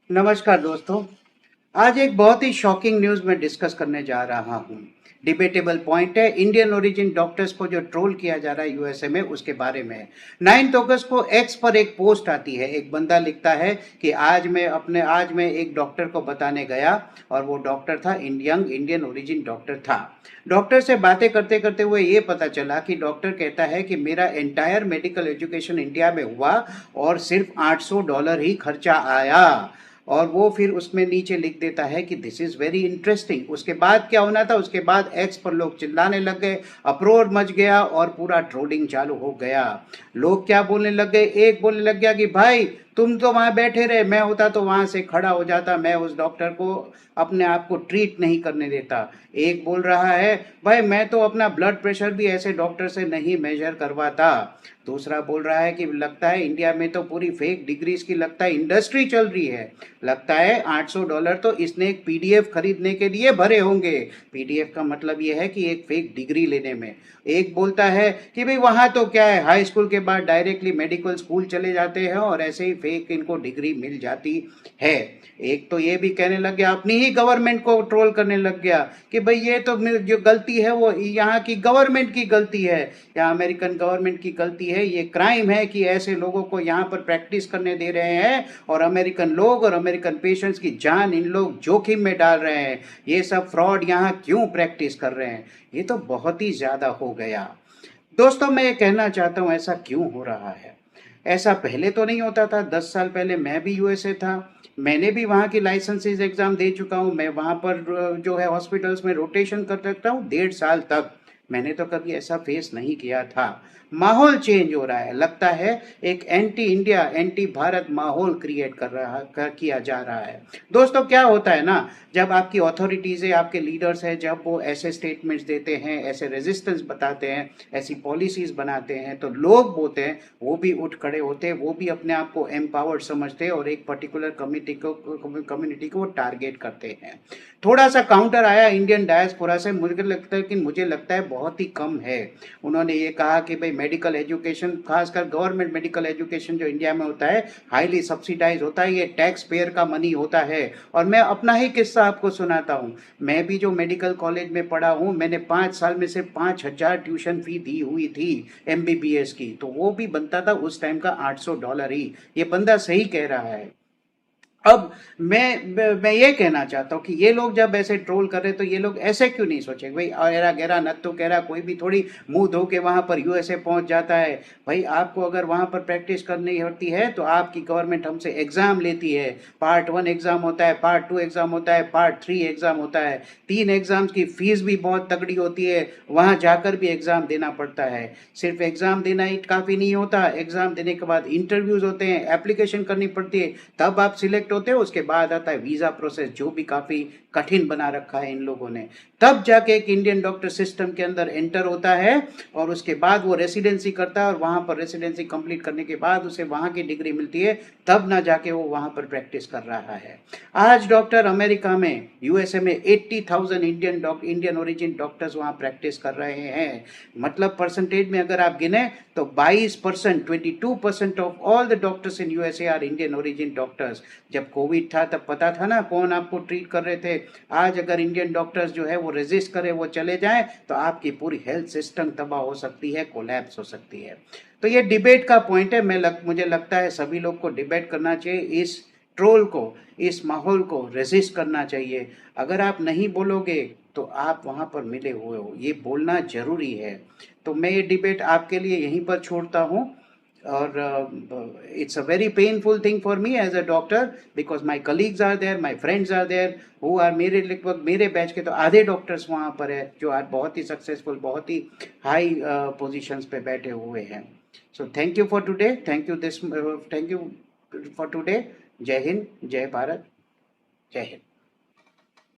नमस्कार दोस्तों। आज एक बहुत ही शॉकिंग न्यूज़ में डिस्कस करने जा रहा हूँ। डिबेटेबल पॉइंट है, इंडियन ओरिजिन डॉक्टर्स को जो ट्रोल किया जा रहा है यूएसए में, उसके बारे में। 9 अगस्त को एक्स पर एक पोस्ट आती है। एक बंदा लिखता है कि आज मैं एक डॉक्टर को बताने गया और वो डॉक्टर था इंडियन ओरिजिन डॉक्टर था। डॉक्टर से बातें करते करते हुए ये पता चला कि डॉक्टर कहता है कि मेरा एंटायर मेडिकल एजुकेशन इंडिया में हुआ और सिर्फ $800 ही खर्चा आया। और वो फिर उसमें नीचे लिख देता है कि दिस इज़ वेरी इंटरेस्टिंग। उसके बाद क्या होना था, उसके बाद एक्स पर लोग चिल्लाने लग गए, अप्रोर मच गया और पूरा ट्रोलिंग चालू हो गया। लोग क्या बोलने लग गए, एक बोलने लग गया कि भाई तुम तो वहां बैठे रहे, मैं होता तो वहां से खड़ा हो जाता, मैं उस डॉक्टर को अपने आप को ट्रीट नहीं करने देता। एक बोल रहा है भाई मैं तो अपना ब्लड प्रेशर भी ऐसे डॉक्टर से नहीं मेजर करवाता। दूसरा बोल रहा है कि लगता है इंडिया में तो पूरी फेक डिग्रीज की लगता है इंडस्ट्री चल रही है। लगता है $800 तो इसने एक पीडीएफ खरीदने के लिए भरे होंगे। पीडीएफ का मतलब यह है कि एक फेक डिग्री लेने में। एक बोलता है कि भाई वहां तो क्या है, हाई स्कूल के बाद डायरेक्टली मेडिकल स्कूल चले जाते हैं और ऐसे ही फेक इनको डिग्री मिल जाती है। एक तो ये भी कहने लग गया, अपनी ही गवर्नमेंट को ट्रोल करने लग गया कि भाई ये तो जो गलती है वो यहाँ की गवर्नमेंट की गलती है, या अमेरिकन गवर्नमेंट की गलती है। ये क्राइम है कि ऐसे लोगों को यहाँ पर प्रैक्टिस करने दे रहे हैं और अमेरिकन लोग और अमेरिकन पेशेंट्स की जान इन लोग जोखिम में डाल रहे हैं। ये सब फ्रॉड यहाँ क्यों प्रैक्टिस कर रहे हैं? ये तो बहुत ही ज़्यादा हो गया। दोस्तों मैं ये कहना चाहता हूँ, ऐसा क्यों हो रहा है? ऐसा पहले तो नहीं होता था। 10 साल पहले मैं भी यूएसए था, मैंने भी वहाँ की लाइसेंसेज एग्ज़ाम दे चुका हूँ। मैं वहाँ पर जो है हॉस्पिटल्स में रोटेशन कर सकता हूँ 1.5 साल तक। मैंने तो कभी ऐसा फेस नहीं किया था। माहौल चेंज हो रहा है, लगता है एक एंटी इंडिया एंटी भारत माहौल क्रिएट किया जा रहा है। दोस्तों क्या होता है ना, जब आपकी अथॉरिटीज़ है, आपके लीडर्स हैं, जब वो ऐसे स्टेटमेंट्स देते हैं, ऐसे रेजिस्टेंस बताते हैं, ऐसी पॉलिसीज़ बनाते हैं, तो लोग बोलते हैं वो भी उठ खड़े होते हैं, वो भी अपने आप को एम्पावर्ड समझते हैं और एक पर्टिकुलर कम्युनिटी को टारगेट करते हैं। थोड़ा सा काउंटर आया इंडियन डायस्पोरा से, मुझे लगता है बहुत ही कम है। उन्होंने ये कहा कि भाई मेडिकल एजुकेशन, खासकर गवर्नमेंट मेडिकल एजुकेशन जो इंडिया में होता है, हाईली सब्सिडाइज होता है, ये टैक्स पेयर का मनी होता है। और मैं अपना ही किस्सा आपको सुनाता हूँ। मैं भी जो मेडिकल कॉलेज में पढ़ा हूँ, मैंने 5 साल में से 5,000 ट्यूशन फी दी हुई थी एमबीबीएस की, तो वो भी बनता था उस टाइम का $800 ही। ये बंदा सही कह रहा है। अब मैं ये कहना चाहता हूँ कि ये लोग जब ऐसे ट्रोल कर रहे, तो ये लोग ऐसे क्यों नहीं सोचे भाई ऐरा गहरा नत्थु कह रहा, कोई भी थोड़ी मुंह धो के वहां पर यूएसए पहुंच जाता है। भाई आपको अगर वहां पर प्रैक्टिस करनी होती है तो आपकी गवर्नमेंट हमसे एग्जाम लेती है। पार्ट 1 एग्जाम होता है, पार्ट 2 एग्जाम होता है, पार्ट 3 एग्जाम होता है। 3 एग्जाम्स की फीस भी बहुत तगड़ी होती है, वहां जाकर भी एग्जाम देना पड़ता है। सिर्फ एग्जाम देना ही काफी नहीं होता, एग्जाम देने के बाद इंटरव्यूज होते हैं, एप्लीकेशन करनी पड़ती है, तब आप सिलेक्ट होते हो। उसके बाद आता है वीज़ा प्रोसेस, जो भी काफ़ी कठिन बना रखा है इन लोगों ने। तब जाके एक इंडियन डॉक्टर सिस्टम के अंदर एंटर होता है और उसके बाद वो रेसिडेंसी करता है और वहाँ पर रेसिडेंसी कंप्लीट करने के बाद उसे वहाँ की डिग्री मिलती है, तब ना जाके वो वहाँ पर प्रैक्टिस कर रहा है। आज डॉक्टर अमेरिका में, यूएसए में 80,000 इंडियन ओरिजिन डॉक्टर्स वहाँ प्रैक्टिस कर रहे हैं। मतलब परसेंटेज में अगर आप गिने तो 22%, 22% of all the doctors in USA are Indian origin doctors. जब कोविड था तब पता था ना कौन आपको ट्रीट कर रहे थे। आज अगर इंडियन डॉक्टर्स जो है वो रेजिस्ट करे, वो चले जाएं, तो आपकी पूरी हेल्थ सिस्टम तबाह हो सकती है, कोलैप्स हो सकती है। तो ये डिबेट का पॉइंट है। मुझे लगता है सभी लोग को डिबेट करना चाहिए, इस ट्रोल को, इस माहौल को रेजिस्ट करना चाहिए। अगर आप नहीं बोलोगे तो आप वहां पर मिले हुए हो, ये बोलना जरूरी है। तो मैं ये डिबेट आपके लिए यहीं पर छोड़ता हूँ। और it's a very painful thing for me as a doctor, because my colleagues are there, my friends are there who are मेरे लगभग मेरे बैच के तो आधे डॉक्टर्स वहाँ पर है जो आज बहुत ही सक्सेसफुल, बहुत ही हाई पोजीशंस पे बैठे हुए हैं। So thank you for today, thank you for today. जय हिंद, जय भारत, जय हिंद।